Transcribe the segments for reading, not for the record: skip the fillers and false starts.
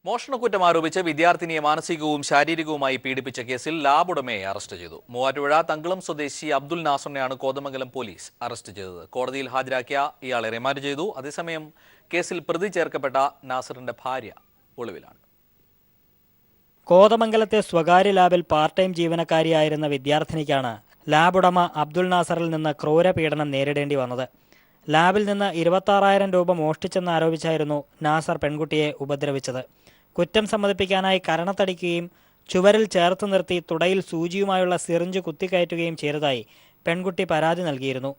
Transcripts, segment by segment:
മോഷണക്കുറ്റം ആരോപിച്ച് വിദ്യാർത്ഥിനിയെ മാനസികവും ശാരീരികവുമായി പീഡിപ്പിച്ച കേസിൽ ലാബ് ഉടമയെ അറസ്റ്റ് ചെയ്തു. മൂവാറ്റുപുഴ തങ്കളം സ്വദേശി അബ്ദുൽ നാസറിനെയാണ് കോതമംഗലം പോലീസ് അറസ്റ്റ് ചെയ്തത്. കോടതിയിൽ ഹാജരാക്കിയ ഇയാളെ റിമാൻഡ് ചെയ്തു. അതേസമയം കേസിൽ പ്രതി ചേർക്കപ്പെട്ട നാസറിന്റെ ഭാര്യ ഒളിവിലാണ്. കോതമംഗലത്തെ സ്വകാര്യ ലാബിൽ പാർട്ട് ടൈം ജീവനക്കാരിയായിരുന്ന വിദ്യാർത്ഥിനിക്കാണ് ലാബ് ഉടമ അബ്ദുൽ നാസറിൽ നിന്ന് ക്രൂരപീഡനം നേരിടേണ്ടി വന്നത്. ലാബിൽ നിന്ന് 26,000 രൂപ മോഷ്ടിച്ചെന്നാരോപിച്ചായിരുന്നു നാസർ പെൺകുട്ടിയെ ഉപദ്രവിച്ചത്. കുറ്റം സമ്മതിപ്പിക്കാനായി കരണത്തടിക്കുകയും ചുവരിൽ ചേർത്ത് നിർത്തി തുടയിൽ സൂചിയുമായുള്ള സിറിഞ്ച് കുത്തിക്കയറ്റുകയും ചെയ്തതായി പെൺകുട്ടി പരാതി നൽകിയിരുന്നു.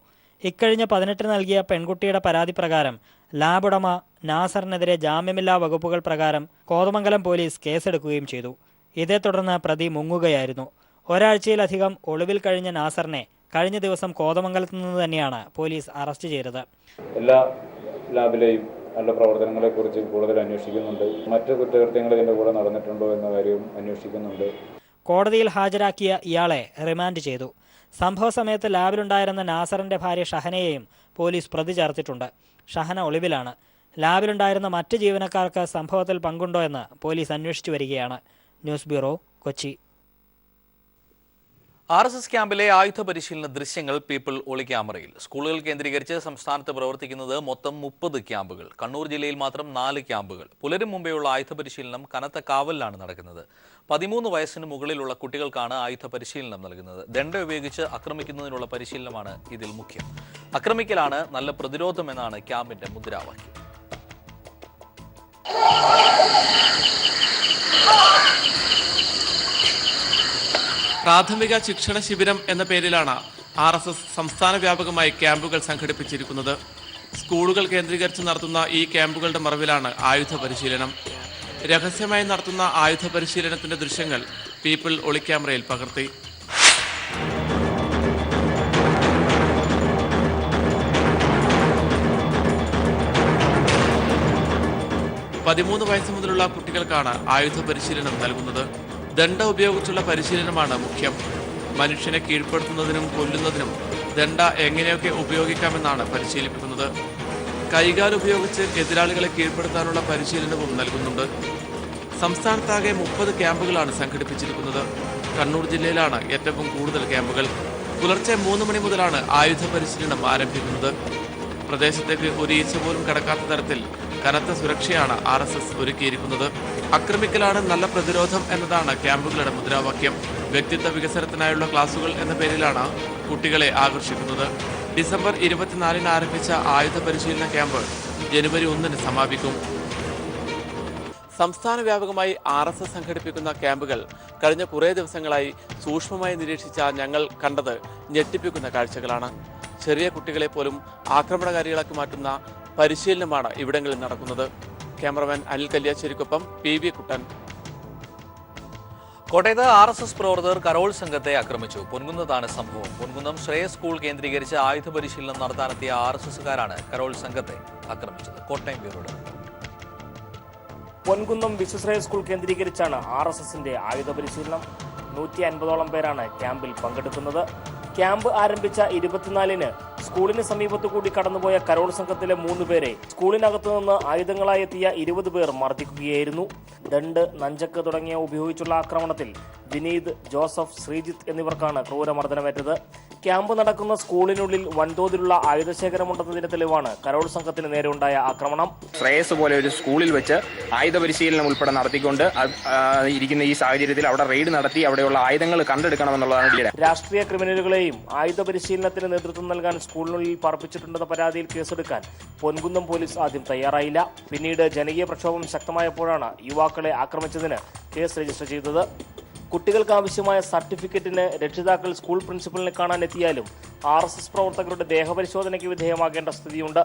ഇക്കഴിഞ്ഞ 18 നൽകിയ പെൺകുട്ടിയുടെ പരാതി പ്രകാരം ലാബ് ഉടമ നാസറിനെതിരെ ജാമ്യമില്ലാ വകുപ്പുകൾ പ്രകാരം കോതമംഗലം പോലീസ് കേസെടുക്കുകയും ചെയ്തു. ഇതേ തുടർന്ന് പ്രതി മുങ്ങുകയായിരുന്നു. ഒരാഴ്ചയിലധികം ഒളിവിൽ കഴിഞ്ഞ നാസറിനെ കഴിഞ്ഞ ദിവസം കോതമംഗലത്ത് നിന്ന് തന്നെയാണ് പോലീസ് അറസ്റ്റ് ചെയ്തത്. എല്ലാ ലാബിലെയും നല്ല പ്രവർത്തനങ്ങളെക്കുറിച്ച് കൂടുതൽ അന്വേഷിക്കുന്നുണ്ട്. മറ്റ് കുറ്റകൃത്യങ്ങൾ ഇതിൻ്റെ കൂടെ നടന്നിട്ടുണ്ടോ എന്ന കാര്യവും അന്വേഷിക്കുന്നുണ്ട്. കോടതിയിൽ ഹാജരാക്കിയ ഇയാളെ റിമാൻഡ് ചെയ്തു. സംഭവ സമയത്ത് ലാബിലുണ്ടായിരുന്ന നാസറിന്റെ ഭാര്യ ഷഹനയെയും പോലീസ് പ്രതി ചേർത്തിട്ടുണ്ട്. ഷഹന ഒളിവിലാണ്. ലാബിലുണ്ടായിരുന്ന മറ്റ് ജീവനക്കാർക്ക് സംഭവത്തിൽ പങ്കുണ്ടോ എന്ന് പോലീസ് അന്വേഷിച്ചു വരികയാണ്. News bureau, Kochi. RSS ക്യാമ്പിലെ ആയുധ പരിശീലന ദൃശ്യങ്ങൾ പീപ്പിൾ ഒളി ക്യാമറയിൽ. സ്കൂളുകൾ കേന്ദ്രീകരിച്ച് സംസ്ഥാനത്ത് പ്രവർത്തിക്കുന്നത് മൊത്തം 30 ക്യാമ്പുകൾ. കണ്ണൂർ ജില്ലയിൽ മാത്രം 4 ക്യാമ്പുകൾ. പുലരും മുമ്പെയുള്ള ആയുധ പരിശീലനം കനത്ത കാവലിലാണ് നടക്കുന്നത്. 13 വയസ്സിന് മുകളിലുള്ള കുട്ടികൾക്കാണ് ആയുധ പരിശീലനം നൽകുന്നത്. ദണ്ഡ ഉപയോഗിച്ച് ആക്രമിക്കുന്നതിനുള്ള പരിശീലനമാണ് ഇതിൽ മുഖ്യം. ആക്രമിക്കലാണ് നല്ല പ്രതിരോധമെന്നാണ് ക്യാമ്പിന്റെ മുദ്രാവാക്യം. പ്രാഥമിക ശിക്ഷണ ശിബിരം എന്ന പേരിലാണ് RSS സംസ്ഥാന വ്യാപകമായി ക്യാമ്പുകൾ സംഘടിപ്പിച്ചിരിക്കുന്നത്. സ്കൂളുകൾ കേന്ദ്രീകരിച്ച് നടത്തുന്ന ഈ ക്യാമ്പുകളുടെ മറവിലാണ് ആയുധ പരിശീലനം. രഹസ്യമായി നടത്തുന്ന ആയുധ പരിശീലനത്തിന്റെ ദൃശ്യങ്ങൾ പീപ്പിൾ ഒളി ക്യാമറയിൽ പകർത്തി. പതിമൂന്ന് വയസ്സ് മുതലുള്ള കുട്ടികൾക്കാണ് ആയുധ പരിശീലനം നൽകുന്നത്. ദണ്ഡ ഉപയോഗിച്ചുള്ള പരിശീലനമാണ് മുഖ്യം. മനുഷ്യനെ കീഴ്പ്പെടുത്തുന്നതിനും കൊല്ലുന്നതിനും ദണ്ഡ എങ്ങനെയൊക്കെ ഉപയോഗിക്കാമെന്നാണ് പരിശീലിപ്പിക്കുന്നത്. കൈകാൽ ഉപയോഗിച്ച് എതിരാളികളെ കീഴ്പ്പെടുത്താനുള്ള പരിശീലനവും നൽകുന്നുണ്ട്. സംസ്ഥാനത്താകെ 30 ക്യാമ്പുകളാണ് സംഘടിപ്പിച്ചിരിക്കുന്നത്. കണ്ണൂർ ജില്ലയിലാണ് ഏറ്റവും കൂടുതൽ ക്യാമ്പുകൾ. പുലർച്ചെ 3 മണി മുതലാണ് ആയുധ പരിശീലനം ആരംഭിക്കുന്നത്. പ്രദേശത്തേക്ക് ഒരു ഈച്ച പോലും കടക്കാത്ത തരത്തിൽ കനത്ത സുരക്ഷയാണ് RSS ഒരുക്കിയിരിക്കുന്നത്. ആക്രമിക്കലാണ് നല്ല പ്രതിരോധം എന്നതാണ് ക്യാമ്പുകളുടെ മുദ്രാവാക്യം. വ്യക്തിത്വ വികസനത്തിനായുള്ള ക്ലാസുകൾ എന്ന പേരിലാണ് കുട്ടികളെ ആകർഷിക്കുന്നത്. ഡിസംബർ 24-ന് ആരംഭിച്ച ആയുധ പരിശീലന ക്യാമ്പ് ജനുവരി 1-ന് സമാപിക്കും. സംസ്ഥാന വ്യാപകമായി RSS സംഘടിപ്പിക്കുന്ന ക്യാമ്പുകൾ കഴിഞ്ഞ കുറേ ദിവസങ്ങളായി സൂക്ഷ്മമായി നിരീക്ഷിച്ച ഞങ്ങൾ കണ്ടത് ഞെട്ടിപ്പിക്കുന്ന കാഴ്ചകളാണ്. ചെറിയ കുട്ടികളെ പോലും ആക്രമണകാരികളാക്കി മാറ്റുന്ന പരിശീലനമാണ് ഇവിടങ്ങളിൽ നടക്കുന്നത്. ക്യാമറമാൻ അനിൽ കല്യാശ്ശേരിക്കൊപ്പം PV കുട്ടൻ. കോട്ടയത്ത് RSS പ്രവർത്തകർ കരോൾ സംഘത്തെ ആക്രമിച്ചു. പൊൻകുന്നത്താണ് സംഭവം. പൊൻകുന്നം ശ്രേയ സ്കൂൾ കേന്ദ്രീകരിച്ച് ആയുധ പരിശീലനം നടത്താനെത്തിയ RSSകാരാണ് കരോൾ സംഘത്തെ ആക്രമിച്ചത്. കോട്ടയം ബ്യൂറോ. പൊൻകുന്നം വിശ്വശ്രേയ സ്കൂൾ കേന്ദ്രീകരിച്ചാണ് RSSന്റെ ആയുധ പരിശീലനം. 150ഓളം പേരാണ് ക്യാമ്പിൽ പങ്കെടുക്കുന്നത്. ക്യാമ്പ് ആരംഭിച്ച 24-ന് സ്കൂളിന് സമീപത്തു കൂടി കടന്നുപോയ കരോൾ സംഘത്തിലെ 3 പേരെ സ്കൂളിനകത്തു നിന്ന് ആയുധങ്ങളായി എത്തിയ 20 പേർ മർദ്ദിക്കുകയായിരുന്നു. ദണ്ഡ്, നഞ്ചക്ക് തുടങ്ങിയ ഉപയോഗിച്ചുള്ള ആക്രമണത്തിൽ വിനീത്, ജോസഫ്, ശ്രീജിത്ത് എന്നിവർക്കാണ് ക്രൂരമർദ്ദനമേറ്റത്. ക്യാമ്പ് നടക്കുന്ന സ്കൂളിനുള്ളിൽ വൻതോതിലുള്ള ആയുധശേഖരമുണ്ടെന്നതിന്റെ തെളിവാണ് കരോൾ സംഘത്തിന് നേരെ ഉണ്ടായ ആക്രമണം. ശ്രേയസ് പോലെ ഒരു സ്കൂളിൽ വെച്ച് ആയുധ പരിശീലനം ഉൾപ്പെടെ നടത്തിക്കൊണ്ട് ഇരിക്കുന്ന ഈ സാഹചര്യത്തിൽ അവിടെ റെയ്ഡ് നടത്തി അവിടെയുള്ള ആയുധങ്ങൾ കണ്ടെടുക്കണമെന്നുള്ളതാണ്. രാഷ്ട്രീയ ക്രിമിനലുകളെയും ആയുധ പരിശീലനത്തിന് നേതൃത്വം നൽകാൻ സ്കൂളിനുള്ളിൽ പാർപ്പിച്ചിട്ടുണ്ടെന്ന പരാതിയിൽ കേസെടുക്കാൻ പൊൻകുന്നം പോലീസ് ആദ്യം തയ്യാറായില്ല. പിന്നീട് ജനകീയ പ്രക്ഷോഭം ശക്തമായപ്പോഴാണ് യുവാക്കളെ ആക്രമിച്ചതിന് കേസ് രജിസ്റ്റർ ചെയ്തത്. കുട്ടികൾക്ക് ആവശ്യമായ സർട്ടിഫിക്കറ്റിന് രക്ഷിതാക്കൾ സ്കൂൾ പ്രിൻസിപ്പലിനെ കാണാനെത്തിയാലും RSS പ്രവർത്തകരുടെ ദേഹപരിശോധനയ്ക്ക് വിധേയമാകേണ്ട സ്ഥിതിയുണ്ട്.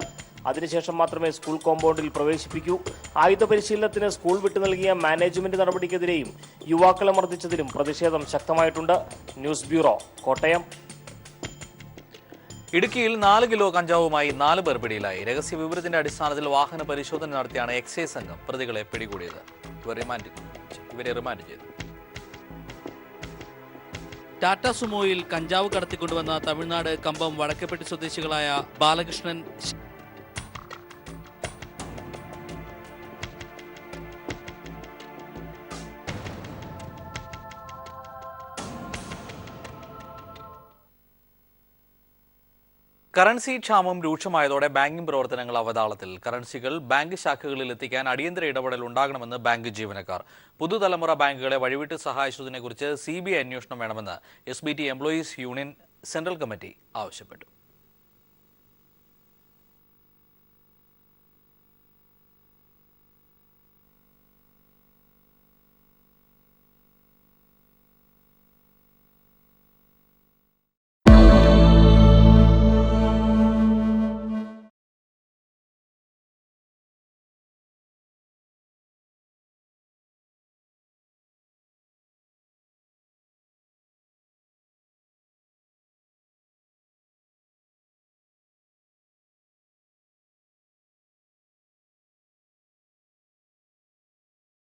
അതിനുശേഷം മാത്രമേ സ്കൂൾ കോമ്പൗണ്ടിൽ പ്രവേശിപ്പിക്കൂ. ആയുധ പരിശീലനത്തിന് സ്കൂൾ വിട്ടു നൽകിയ മാനേജ്മെന്റ് നടപടിക്കെതിരെയും യുവാക്കളെ മർദ്ദിച്ചതിലും പ്രതിഷേധം ശക്തമായിട്ടുണ്ട്. News bureau, Kottayam. ഇടുക്കിയിൽ 4 കിലോ കഞ്ചാവുമായി 4 പേർ പിടിയിലായി. രഹസ്യ വിവരത്തിന്റെ അടിസ്ഥാനത്തിൽ വാഹന പരിശോധന നടത്തിയാണ് എക്സൈസ് സംഘം പ്രതികളെ പിടികൂടിയത്. ഇവരെ റിമാൻഡ് ചെയ്തു. ടാറ്റ സുമോയിൽ കഞ്ചാവ് കടത്തിക്കൊണ്ടുവന്ന തമിഴ്നാട് കമ്പം വടക്കേപ്പെട്ടി സ്വദേശികളായ ബാലകൃഷ്ണൻ, കറൻസി ക്ഷാമം രൂക്ഷമായതോടെ ബാങ്കിംഗ് പ്രവർത്തനങ്ങൾ അവതാളത്തിൽ. കറൻസികൾ ബാങ്ക് ശാഖകളിൽ എത്തിക്കാൻ അടിയന്തര ഇടപെടൽ ഉണ്ടാകണമെന്ന് ബാങ്ക് ജീവനക്കാർ. പുതുതലമുറ ബാങ്കുകളെ വഴിവിട്ട് സഹായിച്ചതിനെക്കുറിച്ച് CBI അന്വേഷണം വേണമെന്ന് SBT employees union central committee ആവശ്യപ്പെട്ടു.